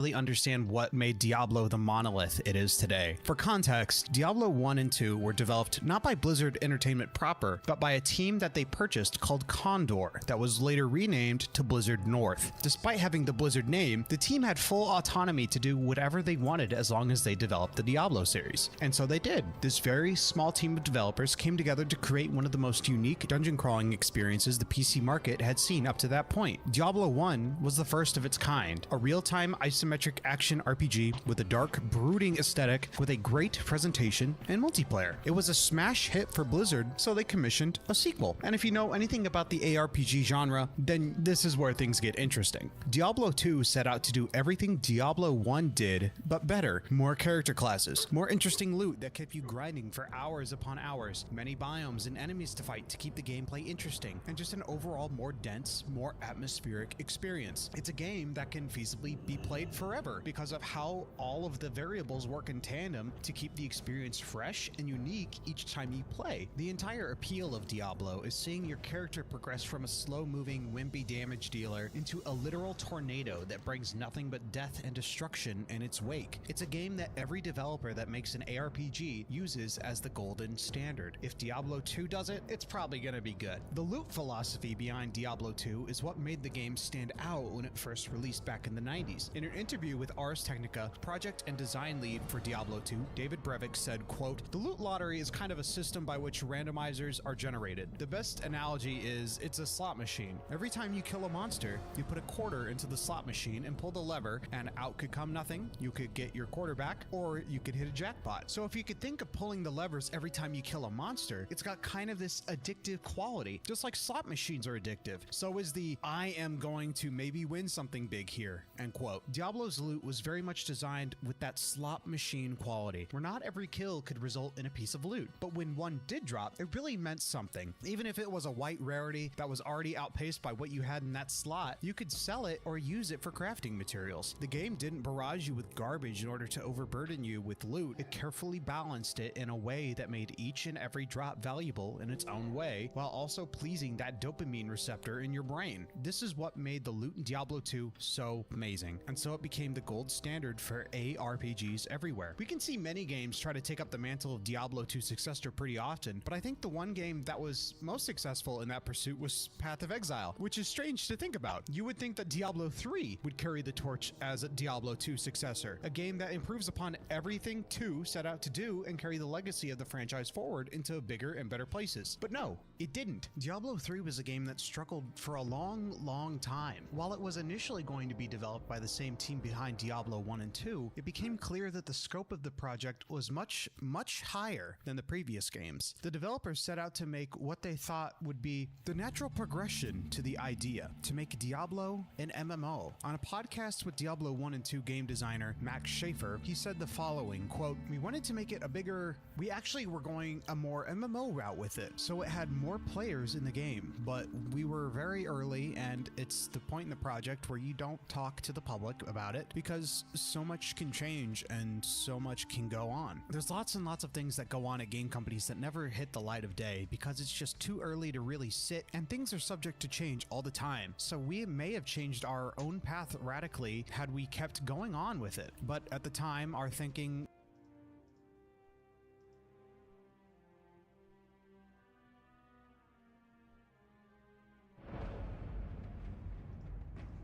really understand what made Diablo the monolith it is today. For context, Diablo 1 and 2 were developed not by Blizzard Entertainment proper, but by a team that they purchased called Condor that was later renamed to Blizzard North. Despite having the Blizzard name, the team had full autonomy to do whatever they wanted as long as they developed the Diablo series. And so they did. This very small team of developers came together to create one of the most unique dungeon crawling experiences the PC market had seen up to that point. Diablo 1 was the first of its kind, a real-time isometric action RPG with a dark, brooding aesthetic with a great presentation and multiplayer. It was a smash hit for Blizzard, so they commissioned a sequel. And if you know anything about the ARPG genre, then this is where things get interesting. Diablo 2 set out to do everything Diablo 1 did, but better. More character classes, more interesting loot that kept you grinding for hours upon hours, many biomes and enemies to fight to keep the gameplay interesting, and just an overall more dense, more atmospheric experience. It's a game that can feasibly be played forever because of how all of the variables work in tandem to keep the experience fresh and unique each time you play. The entire appeal of Diablo is seeing your character progress from a slow-moving, wimpy damage dealer into a literal tornado that brings nothing but death and destruction in its wake. It's a game that every developer that makes an ARPG uses as the golden standard. If Diablo 2 does it, it's probably gonna be good. The loot philosophy behind Diablo 2 is what made the game stand out when it first released back in the 90s. In an interview with Ars Technica, project and design lead for Diablo 2, David Brevik said, quote, "The loot lottery is kind of a system by which randomizers are generated. The best analogy is it's a slot machine. Every time you kill a monster, you put a quarter into the slot machine and pull the lever, and out could come nothing. You could get your quarter back, or you could hit a jackpot. So if you could think of pulling the levers every time you kill a monster, it's got kind of this addictive quality, just like slot machines are addictive. So is the I am going to maybe win something big here," end quote. Diablo's loot was very much designed with that slot machine quality, where not every kill could result in a piece of loot, but when one did drop, it really meant something. Even if it was a white rarity that was already outpaced by what you had in that slot, you could sell it or use it for crafting materials. The game didn't barrage you with garbage in order to overburden you with loot. It carefully balanced it in a way that made each and every drop valuable in its own way, while also pleasing that dopamine receptor in your brain. This is what made the loot in Diablo 2 so amazing, and so it became the gold standard for ARPGs everywhere. We can see many games try to take up the mantle of Diablo 2's successor pretty often, but I think the one game that was most successful in that pursuit was Path of Exile, which is strange to think about. You would think that Diablo 3 would carry the torch as a Diablo 2 successor, a game that improves upon everything 2 set out to do and carry the legacy of the franchise forward into bigger and better places. But no, it didn't. Diablo 3 was a game that struggled for a long time. While it was initially going to be developed by the same team behind Diablo 1 and 2, it became clear that the scope of the project was much higher than the previous games. The developers set out to make what they thought would be the natural progression to the idea, to make Diablo an MMO. On a podcast with Diablo 1 and 2 game designer Max Schaefer, he said the following, quote, "We wanted to make it we actually were going a more MMO route with it, so it had more players in the game, but we were very early, and it's the point in the project where you don't talk to the public about it because so much can change and so much can go on. There's lots and lots of things that go on at game companies that never hit the light of day because it's just too early to really sit, and things are subject to change all the time. So we may have changed our own path radically had we kept going on with it. But at the time, our thinking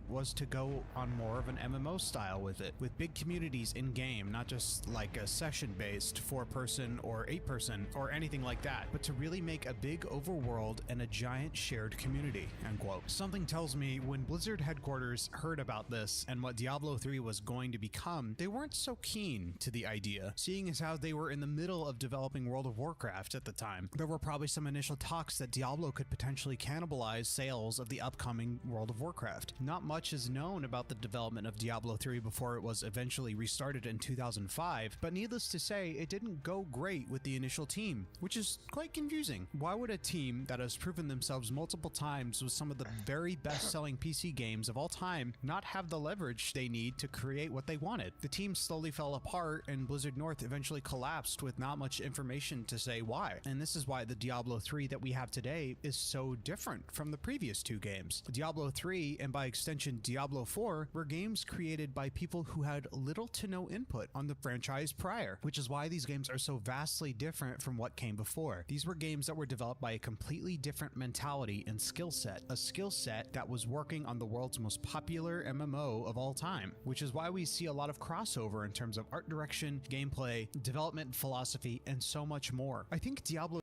was to go on more of an MMO style with it, with big communities in game, not just like a session based 4-person or 8-person or anything like that, but to really make a big overworld and a giant shared community," end quote. Something tells me when Blizzard headquarters heard about this and what Diablo 3 was going to become, they weren't so keen to the idea, seeing as how they were in the middle of developing World of Warcraft at the time. There were probably some initial talks that Diablo could potentially cannibalize sales of the upcoming World of Warcraft. Not much is known about the development of Diablo 3 before it was eventually restarted in 2005, but needless to say, it didn't go great with the initial team, which is quite confusing. Why would a team that has proven themselves multiple times with some of the very best-selling PC games of all time not have the leverage they need to create what they wanted? The team slowly fell apart, and Blizzard North eventually collapsed with not much information to say why. And this is why the Diablo 3 that we have today is so different from the previous two games. Diablo 3, and by extension mentioned Diablo 4 were games created by people who had little to no input on the franchise prior, which is why these games are so vastly different from what came before. These were games that were developed by a completely different mentality and skill set, a skill set that was working on the world's most popular MMO of all time, which is why we see a lot of crossover in terms of art direction, gameplay, development philosophy, and so much more. I think Diablo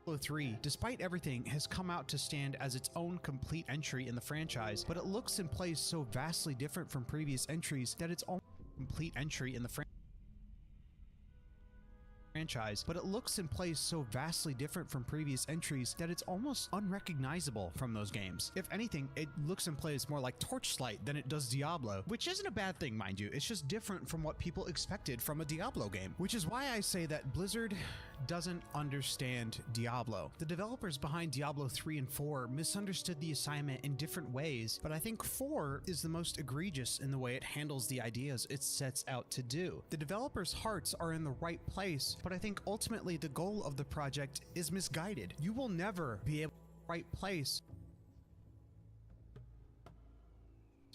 Diablo 3, despite everything, has come out to stand as its own complete entry in the franchise, but it looks and plays so vastly different from previous entries that it's almost a complete entry in the franchise, but it looks and plays so vastly different from previous entries that it's almost unrecognizable from those games. If anything, it looks and plays more like Torchlight than it does Diablo, which isn't a bad thing, mind you. It's just different from what people expected from a Diablo game, which is why I say that Blizzard doesn't understand Diablo. The developers behind Diablo 3 and 4 misunderstood the assignment in different ways, but I think 4 is the most egregious in the way it handles the ideas it sets out to do. The developers' hearts are in the right place, but I think ultimately the goal of the project is misguided. You will never be able to the right place.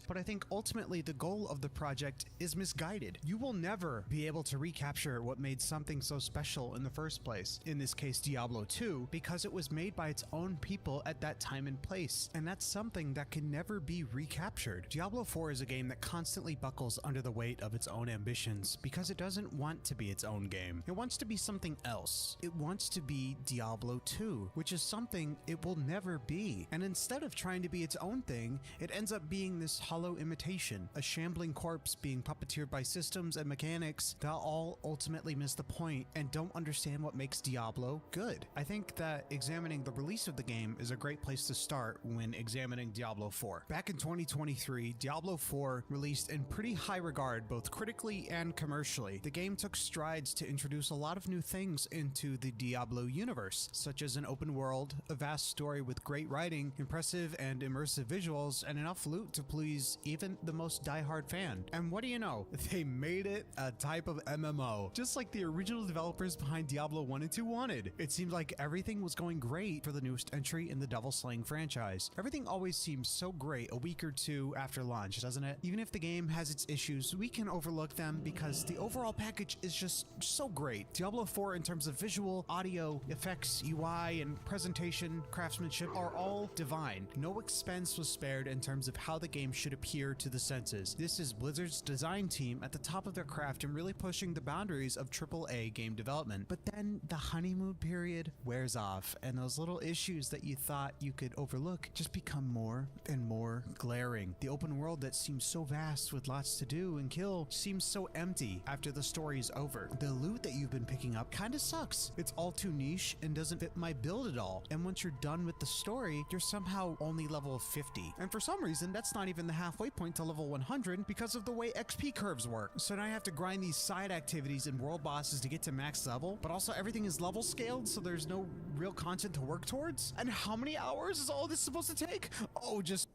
But I think ultimately the goal of the project is misguided. You will never be able to recapture what made something so special in the first place, in this case Diablo 2, because it was made by its own people at that time and place, and that's something that can never be recaptured. Diablo 4 is a game that constantly buckles under the weight of its own ambitions because it doesn't want to be its own game. It wants to be something else. It wants to be Diablo 2, which is something it will never be. And instead of trying to be its own thing, it ends up being this hollow imitation, a shambling corpse being puppeteered by systems and mechanics that all ultimately miss the point and don't understand what makes Diablo good. I think that examining the release of the game is a great place to start when examining Diablo 4. Back in 2023, Diablo 4 released in pretty high regard both critically and commercially. The game took strides to introduce a lot of new things into the Diablo universe, such as an open world, a vast story with great writing, impressive and immersive visuals, and enough loot to please even the most diehard fan. And what do you know? They made it a type of MMO, just like the original developers behind Diablo 1 and 2 wanted. It seemed like everything was going great for the newest entry in the Devil Slaying franchise. Everything always seems so great a week or two after launch, doesn't it? Even if the game has its issues, we can overlook them because the overall package is just so great. Diablo 4 in terms of visual, audio, effects, UI, and presentation, craftsmanship are all divine. No expense was spared in terms of how the game should appear to the senses. This is Blizzard's design team at the top of their craft and really pushing the boundaries of AAA game development. But then the honeymoon period wears off, and those little issues that you thought you could overlook just become more and more glaring. The open world that seems so vast with lots to do and kill seems so empty after the story's over. The loot that you've been picking up kind of sucks. It's all too niche and doesn't fit my build at all. And once you're done with the story, you're somehow only level 50. And for some reason, that's not even the halfway point to level 100 because of the way XP curves work. So now I have to grind these side activities and world bosses to get to max level, but also everything is level scaled, so there's no real content to work towards. And how many hours is all this supposed to take? Oh, just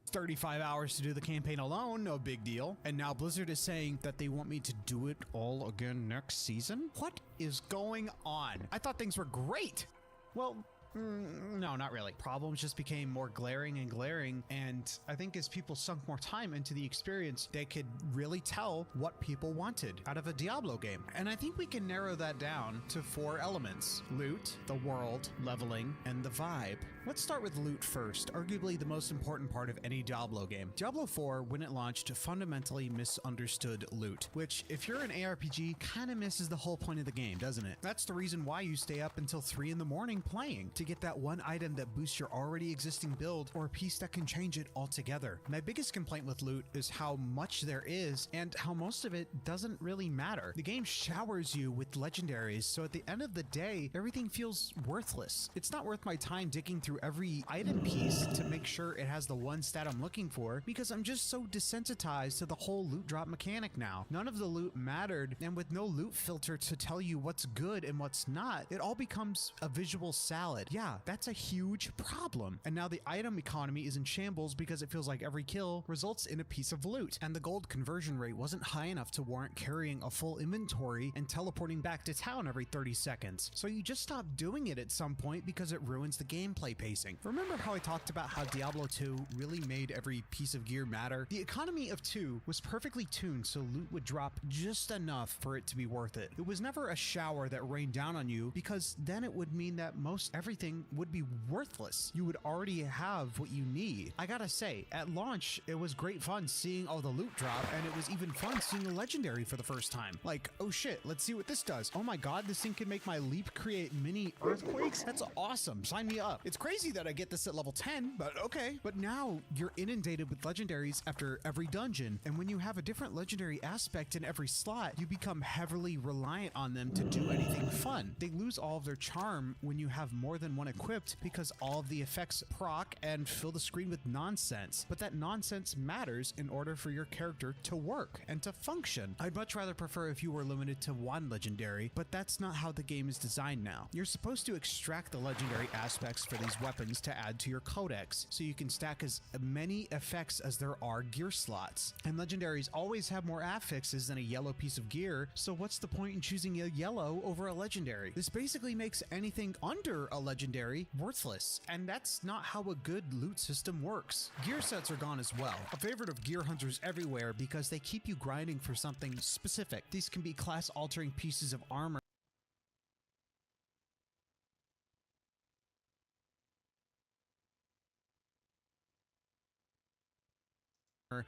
35 hours to do the campaign alone, no big deal. And now Blizzard is saying that they want me to do it all again next season? What is going on? I thought things were great. Well, no, not really. Problems just became more glaring and glaring, and I think as people sunk more time into the experience, they could really tell what people wanted out of a Diablo game. And I think we can narrow that down to 4 elements: loot, the world, leveling, and the vibe. Let's start with loot first, arguably the most important part of any Diablo game. Diablo 4, when it launched, fundamentally misunderstood loot, which, if you're an ARPG, kind of misses the whole point of the game, doesn't it? That's the reason why you stay up until 3 in the morning playing, to get that one item that boosts your already existing build or a piece that can change it altogether. My biggest complaint with loot is how much there is and how most of it doesn't really matter. The game showers you with legendaries, so at the end of the day, everything feels worthless. It's not worth my time digging through every item piece to make sure it has the one stat I'm looking for, because I'm just so desensitized to the whole loot drop mechanic now. None of the loot mattered, and with no loot filter to tell you what's good and what's not, it all becomes a visual salad. Yeah, that's a huge problem. And now the item economy is in shambles because it feels like every kill results in a piece of loot, and the gold conversion rate wasn't high enough to warrant carrying a full inventory and teleporting back to town every 30 seconds. So you just stop doing it at some point because it ruins the gameplay pacing. Remember how I talked about how Diablo 2 really made every piece of gear matter? The economy of 2 was perfectly tuned so loot would drop just enough for it to be worth it. It was never a shower that rained down on you, because then it would mean that most everything would be worthless. You would already have what you need. I gotta say, at launch, it was great fun seeing all the loot drop, and it was even fun seeing a legendary for the first time. Like, oh shit, let's see what this does. Oh my god, this thing can make my leap create mini earthquakes? That's awesome, sign me up. It's crazy that I get this at level 10, but okay. But now, you're inundated with legendaries after every dungeon, and when you have a different legendary aspect in every slot, you become heavily reliant on them to do anything fun. They lose all of their charm when you have more than one equipped, because all of the effects proc and fill the screen with nonsense. But that nonsense matters in order for your character to work and to function. I'd much rather prefer if you were limited to one legendary, but that's not how the game is designed now. You're supposed to extract the legendary aspects for these weapons to add to your codex, so you can stack as many effects as there are gear slots. And legendaries always have more affixes than a yellow piece of gear, so what's the point in choosing a yellow over a legendary? This basically makes anything under a legendary worthless, and that's not how a good loot system works. Gear sets are gone as well, a favorite of gear hunters everywhere because they keep you grinding for something specific. These can be class-altering pieces of armor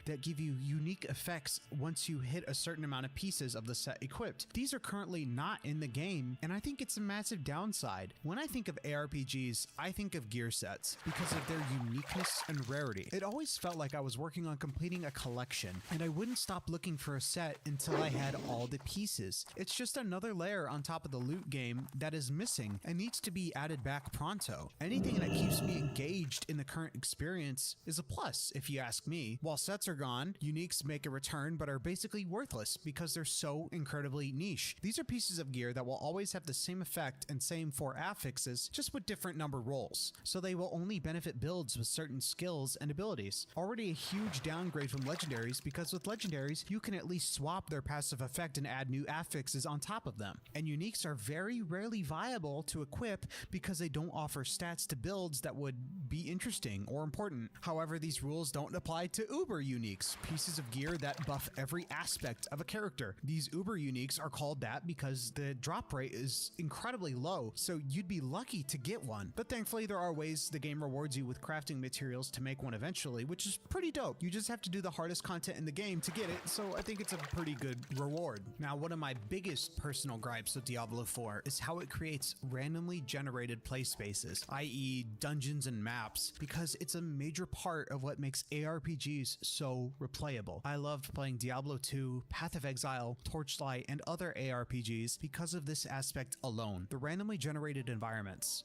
that give you unique effects once you hit a certain amount of pieces of the set equipped. These are currently not in the game, and I think it's a massive downside. When I think of ARPGs, I think of gear sets because of their uniqueness and rarity. It always felt like I was working on completing a collection, and I wouldn't stop looking for a set until I had all the pieces. It's just another layer on top of the loot game that is missing and needs to be added back pronto. Anything that keeps me engaged in the current experience is a plus, if you ask me. While sets are gone, uniques make a return but are basically worthless because they're so incredibly niche. These are pieces of gear that will always have the same effect and same 4 affixes, just with different number rolls, so they will only benefit builds with certain skills and abilities. Already a huge downgrade from legendaries, because with legendaries you can at least swap their passive effect and add new affixes on top of them. And uniques are very rarely viable to equip because they don't offer stats to builds that would be interesting or important. However, these rules don't apply to Uber uniques, pieces of gear that buff every aspect of a character. These Uber uniques are called that because the drop rate is incredibly low, so you'd be lucky to get one. But thankfully there are ways the game rewards you with crafting materials to make one eventually, which is pretty dope. You just have to do the hardest content in the game to get it, so I think it's a pretty good reward. Now, one of my biggest personal gripes with Diablo 4 is how it creates randomly generated play spaces, i.e. dungeons and maps, because it's a major part of what makes ARPGs so replayable. I loved playing Diablo 2, Path of Exile, Torchlight, and other ARPGs because of this aspect alone. The randomly generated environments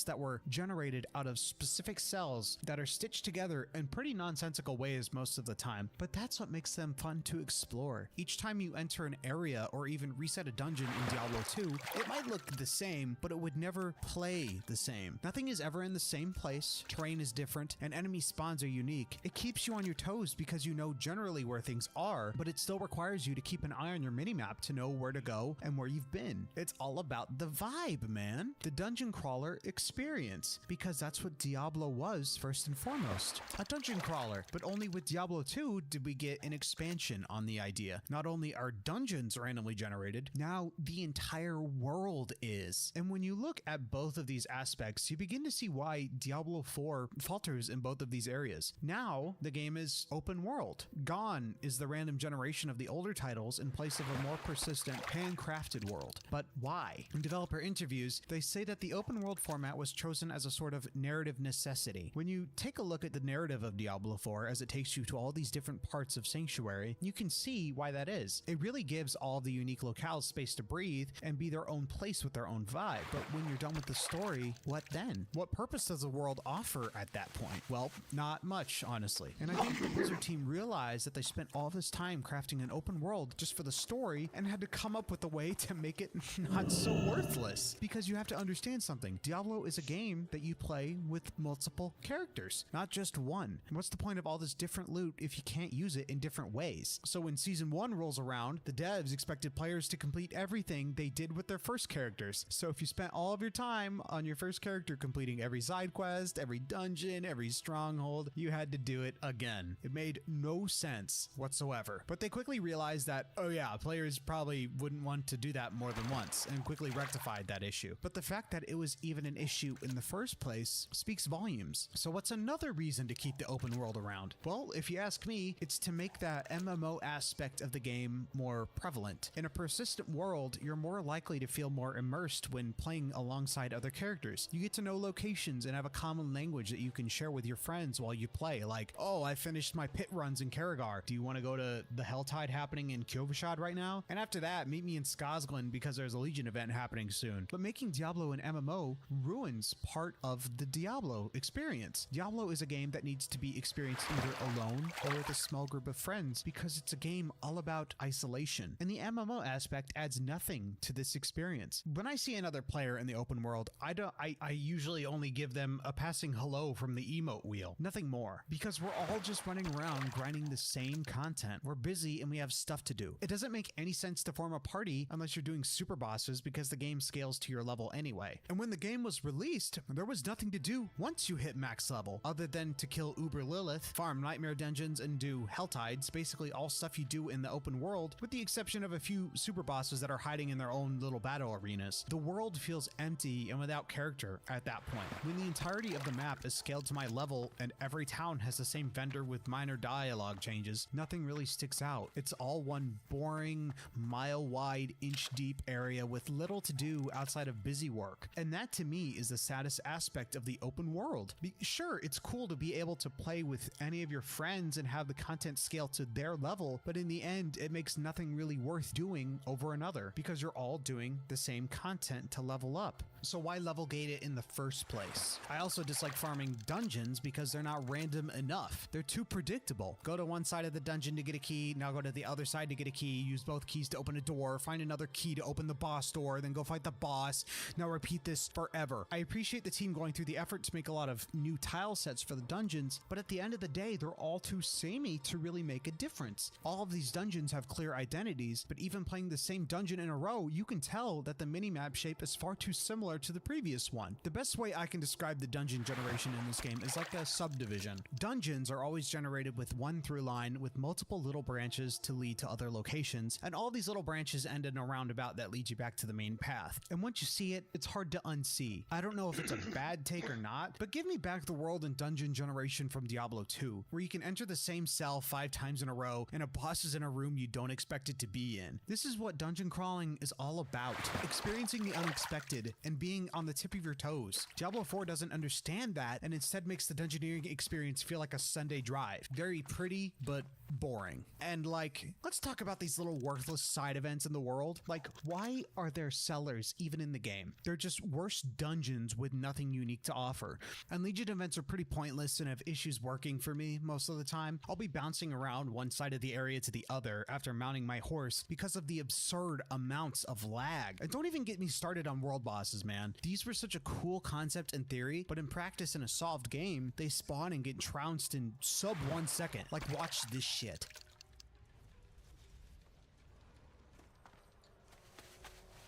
that were generated out of specific cells that are stitched together in pretty nonsensical ways most of the time, but that's what makes them fun to explore. Each time you enter an area or even reset a dungeon in Diablo 2, it might look the same, but it would never play the same. Nothing is ever in the same place, terrain is different, and enemy spawns are unique. It keeps you on your toes because you know generally where things are, but it still requires you to keep an eye on your minimap to know where to go and where you've been. It's all about the vibe, man. The dungeon crawler experience, because that's what Diablo was first and foremost. A dungeon crawler, but only with Diablo 2 did we get an expansion on the idea. Not only are dungeons randomly generated, now the entire world is. And when you look at both of these aspects, you begin to see why Diablo 4 falters in both of these areas. Now, the game is open world. Gone is the random generation of the older titles in place of a more persistent, handcrafted world. But why? In developer interviews, they say that the open world format was chosen as a sort of narrative necessity. When you take a look at the narrative of Diablo 4 as it takes you to all these different parts of Sanctuary, you can see why that is. It really gives all the unique locales space to breathe and be their own place with their own vibe. But when you're done with the story, what then? What purpose does the world offer at that point? Well, not much, honestly. And I think the Blizzard team realized that they spent all this time crafting an open world just for the story and had to come up with a way to make it not so worthless. Because you have to understand something. Diablo is a game that you play with multiple characters, not just one. And what's the point of all this different loot if you can't use it in different ways? So when Season 1 rolls around, the devs expected players to complete everything they did with their first characters. So if you spent all of your time on your first character completing every side quest, every dungeon, every stronghold, you had to do it again. It made no sense whatsoever. But they quickly realized that, oh yeah, players probably wouldn't want to do that more than once, and quickly rectified that issue. But the fact that it was even an issue in the first place speaks volumes. So what's another reason to keep the open world around? Well, if you ask me, it's to make that MMO aspect of the game more prevalent. In a persistent world, you're more likely to feel more immersed when playing alongside other characters. You get to know locations and have a common language that you can share with your friends while you play, like, oh, I finished my pit runs in Karagar. Do you want to go to the Helltide happening in Kyovashad right now? And after that, meet me in Skazglen because there's a Legion event happening soon. But making Diablo an MMO ruins part of the Diablo experience. Diablo is a game that needs to be experienced either alone or with a small group of friends because it's a game all about isolation. And the MMO aspect adds nothing to this experience. When I see another player in the open world, I usually only give them a passing hello from the emote wheel. Nothing more. Because we're all just running around grinding the same content. We're busy and we have stuff to do. It doesn't make any sense to form a party unless you're doing super bosses because the game scales to your level anyway. And when the game was released, there was nothing to do once you hit max level other than to kill Uber Lilith, farm nightmare dungeons, and do Helltides, basically all stuff you do in the open world, with the exception of a few super bosses that are hiding in their own little battle arenas. The world feels empty and without character at that point. When the entirety of the map is scaled to my level and every town has the same vendor with minor dialogue changes, nothing really sticks out. It's all one boring, mile-wide, inch-deep area with little to do outside of busy work. And that to me is the saddest aspect of the open world. Sure, it's cool to be able to play with any of your friends and have the content scale to their level, but in the end, it makes nothing really worth doing over another because you're all doing the same content to level up. So why level gate it in the first place? I also dislike farming dungeons because they're not random enough. They're too predictable. Go to one side of the dungeon to get a key, now go to the other side to get a key, use both keys to open a door, find another key to open the boss door, then go fight the boss. Now repeat this forever. I appreciate the team going through the effort to make a lot of new tile sets for the dungeons, but at the end of the day, they're all too samey to really make a difference. All of these dungeons have clear identities, but even playing the same dungeon in a row, you can tell that the minimap shape is far too similar to the previous one. The best way I can describe the dungeon generation in this game is like a subdivision. Dungeons are always generated with one through line with multiple little branches to lead to other locations, and all these little branches end in a roundabout that leads you back to the main path. And once you see it, it's hard to unsee. I don't know if it's a bad take or not, but give me back the world and dungeon generation from Diablo 2, where you can enter the same cell 5 times in a row and a boss is in a room you don't expect it to be in. This is what dungeon crawling is all about. Experiencing the unexpected and being on the tip of your toes. Diablo 4 doesn't understand that and instead makes the dungeoneering experience feel like a Sunday drive. Very pretty, but boring. And like, let's talk about these little worthless side events in the world. Like, why are there sellers even in the game? They're just worse dungeons with nothing unique to offer. And Legion events are pretty pointless and have issues working for me most of the time. I'll be bouncing around one side of the area to the other after mounting my horse because of the absurd amounts of lag. And don't even get me started on world bosses, man. These were such a cool concept in theory, but in practice in a solved game, they spawn and get trounced in sub 1 second. Like, watch this shit.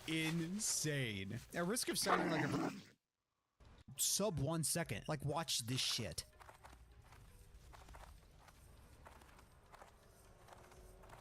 Insane. At risk of sounding like a sub 1 second. Like, watch this shit.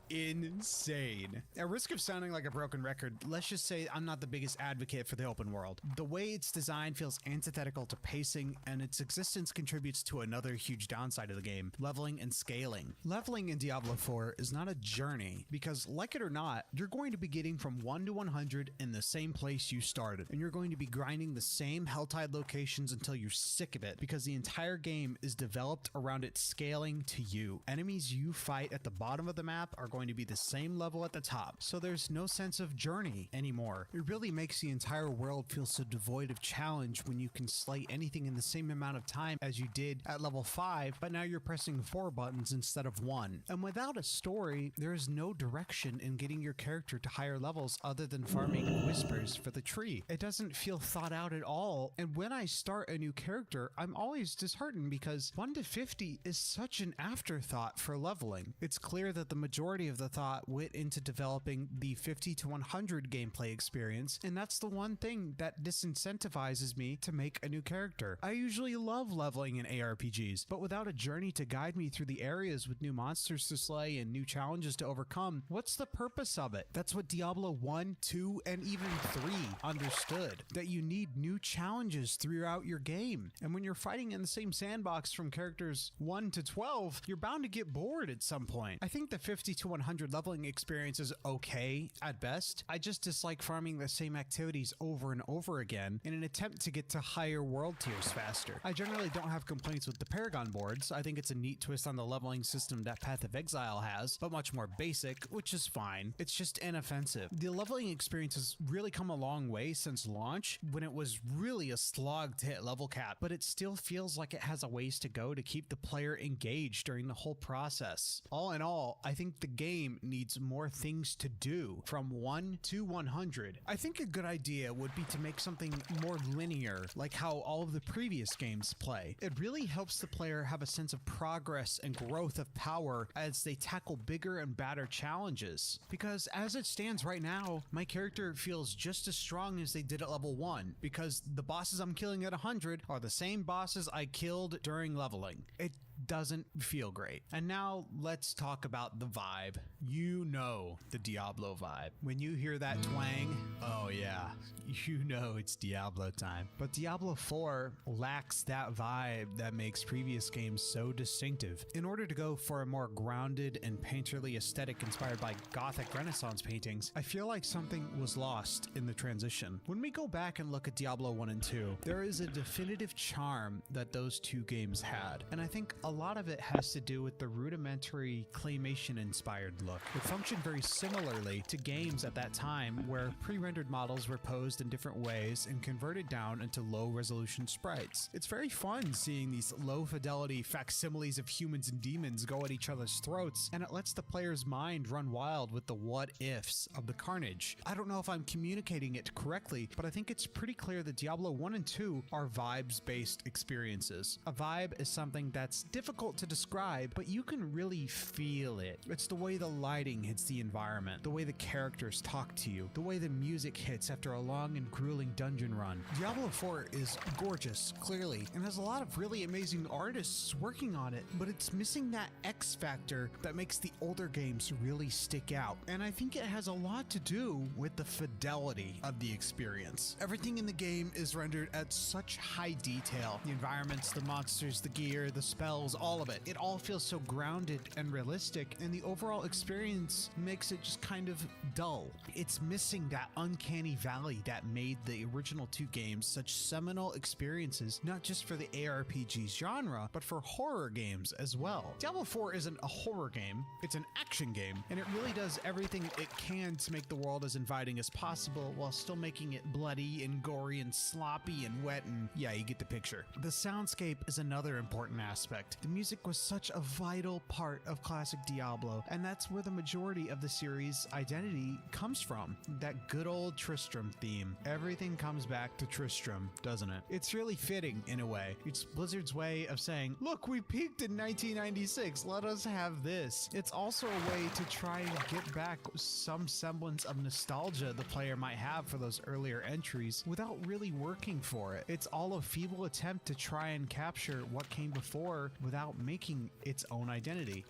insane. At risk of sounding like a broken record, let's just say I'm not the biggest advocate for the open world. The way it's designed feels antithetical to pacing, and its existence contributes to another huge downside of the game: leveling and scaling. Leveling in Diablo 4 is not a journey, because like it or not, you're going to be getting from 1 to 100 in the same place you started, and you're going to be grinding the same Helltide locations until you're sick of it, because the entire game is developed around it scaling to you. Enemies you fight at the bottom of the map are going to be the same level at the top, so there's no sense of journey anymore. It really makes the entire world feel so devoid of challenge when you can slay anything in the same amount of time as you did at level 5, but now you're pressing 4 buttons instead of 1. And without a story, there is no direction in getting your character to higher levels other than farming whispers for the tree. It doesn't feel thought out at all, and when I start a new character, I'm always disheartened because 1 to 50 is such an afterthought for leveling. It's clear that the majority of the thought went into developing the 50 to 100 gameplay experience, and that's the one thing that disincentivizes me to make a new character. I usually love leveling in ARPGs, but without a journey to guide me through the areas with new monsters to slay and new challenges to overcome, what's the purpose of it? That's what Diablo 1, 2, and even 3 understood, that you need new challenges throughout your game. And when you're fighting in the same sandbox from characters 1 to 12, you're bound to get bored at some point. I think the 50 to 100 leveling experience is okay at best. I just dislike farming the same activities over and over again in an attempt to get to higher world tiers faster. I generally don't have complaints with the Paragon boards. I think it's a neat twist on the leveling system that Path of Exile has, but much more basic, which is fine. It's just inoffensive. The leveling experience has really come a long way since launch, when it was really a slog to hit level cap, but it still feels like it has a ways to go to keep the player engaged during the whole process. All in all, I think the game needs more things to do from 1 to 100. I think a good idea would be to make something more linear, like how all of the previous games play. It really helps the player have a sense of progress and growth of power as they tackle bigger and badder challenges. Because as it stands right now, my character feels just as strong as they did at level 1, because the bosses I'm killing at 100 are the same bosses I killed during leveling. It doesn't feel great. And now let's talk about the vibe. You know the Diablo vibe. When you hear that twang, oh yeah, you know it's Diablo time. But Diablo 4 lacks that vibe that makes previous games so distinctive. In order to go for a more grounded and painterly aesthetic inspired by Gothic Renaissance paintings, I feel like something was lost in the transition. When we go back and look at Diablo 1 and 2, there is a definitive charm that those two games had, and I think a lot of it has to do with the rudimentary claymation-inspired look. It functioned very similarly to games at that time where pre-rendered models were posed in different ways and converted down into low-resolution sprites. It's very fun seeing these low-fidelity facsimiles of humans and demons go at each other's throats, and it lets the player's mind run wild with the what-ifs of the carnage. I don't know if I'm communicating it correctly, but I think it's pretty clear that Diablo 1 and 2 are vibes-based experiences. A vibe is something that's difficult to describe, but you can really feel it. It's the way the lighting hits the environment, the way the characters talk to you, the way the music hits after a long and grueling dungeon run. Diablo 4 is gorgeous, clearly, and has a lot of really amazing artists working on it, but it's missing that X factor that makes the older games really stick out. And I think it has a lot to do with the fidelity of the experience. Everything in the game is rendered at such high detail. The environments, the monsters, the gear, the spells, all of it. It all feels so grounded and realistic, and the overall experience makes it just kind of dull. It's missing that uncanny valley that made the original two games such seminal experiences, not just for the ARPG genre, but for horror games as well. Diablo 4 isn't a horror game, it's an action game, and it really does everything it can to make the world as inviting as possible while still making it bloody and gory and sloppy and wet, and yeah, you get the picture. The soundscape is another important aspect. The music was such a vital part of classic Diablo, and that's where the majority of the series' identity comes from. That good old Tristram theme. Everything comes back to Tristram, doesn't it? It's really fitting in a way. It's Blizzard's way of saying, look, we peaked in 1996, let us have this. It's also a way to try and get back some semblance of nostalgia the player might have for those earlier entries without really working for it. It's all a feeble attempt to try and capture what came before without making its own identity.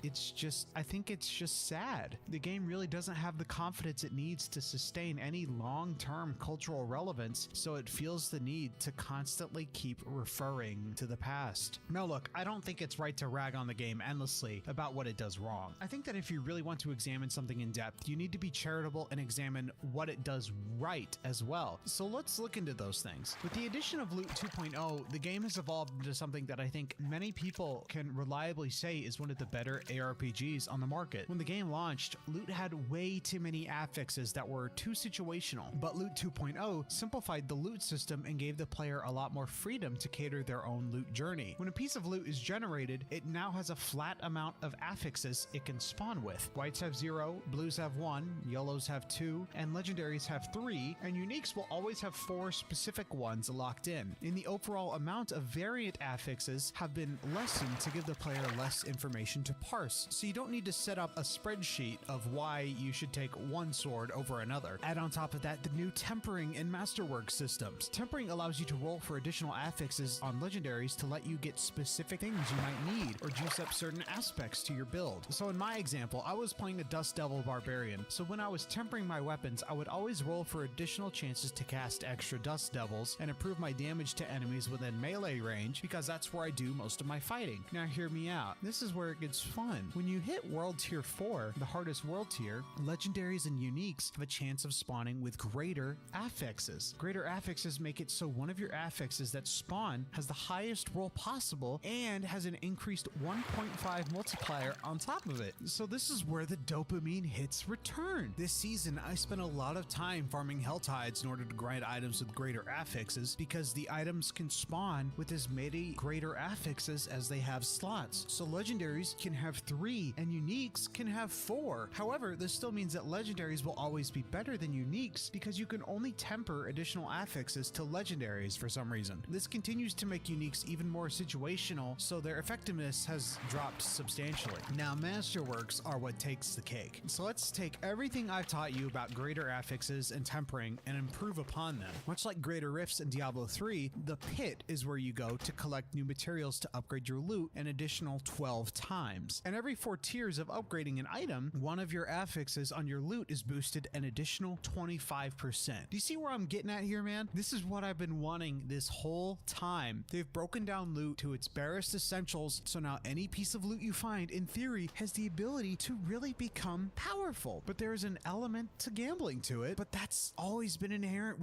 I think it's just just sad. The game really doesn't have the confidence it needs to sustain any long-term cultural relevance, so it feels the need to constantly keep referring to the past. Now look, I don't think it's right to rag on the game endlessly about what it does wrong. I think that if you really want to examine something in depth, you need to be charitable and examine what it does right as well. So let's look into those things. With the addition of Loot 2.0, the game has evolved into something that I think many people can reliably say is one of the better ARPGs on the market. When the game launched, Loot had way too many affixes that were too situational, but Loot 2.0 simplified the loot system and gave the player a lot more freedom to cater their own loot journey. When a piece of loot is generated, it now has a flat amount of affixes it can spawn with. Whites have 0, blues have 1, yellows have 2, and legendaries have 3, and uniques will always have 4 specific ones locked in. In the overall amount of variant affixes have been lessened to give the player less information to parse, so you don't need to set up a spreadsheet of why you should take one sword over another. Add on top of that the new tempering and masterwork systems. Tempering allows you to roll for additional affixes on legendaries to let you get specific things you might need or juice up certain aspects to your build. So in my example, I was playing a Dust Devil Barbarian, so when I was tempering my weapons, I would always roll for additional chances to cast extra Dust Devils and improve my damage to enemies within melee range, because that's where I do most of my fighting. Now hear me out. This is where it gets fun. When you hit World Tier 4, the hardest world tier, legendaries and uniques have a chance of spawning with greater affixes. Greater affixes make it so one of your affixes that spawn has the highest roll possible and has an increased 1.5 multiplier on top of it. So this is where the dopamine hits return. This season, I spent a lot of time farming Hell Tides in order to grind items with greater affixes, because the items can spawn with as many greater affixes as they have slots. So legendaries can have 3 and uniques can have 4. However, this still means that legendaries will always be better than uniques because you can only temper additional affixes to legendaries for some reason. This continues to make uniques even more situational, so their effectiveness has dropped substantially. Now, masterworks are what takes the cake. So let's take everything I've taught you about greater affixes and tempering and improve upon them. Much like greater rifts in Diablo 3, the pit is where you go to collect new materials to upgrade your loot an additional 12 times. And every 4 tiers of upgrading an item, one of your affixes on your loot is boosted an additional 25%. Do you see where I'm getting at here, man? This is what I've been wanting this whole time. They've broken down loot to its barest essentials, so now any piece of loot you find, in theory, has the ability to really become powerful. But there is an element to gambling to it, but that's always been inherent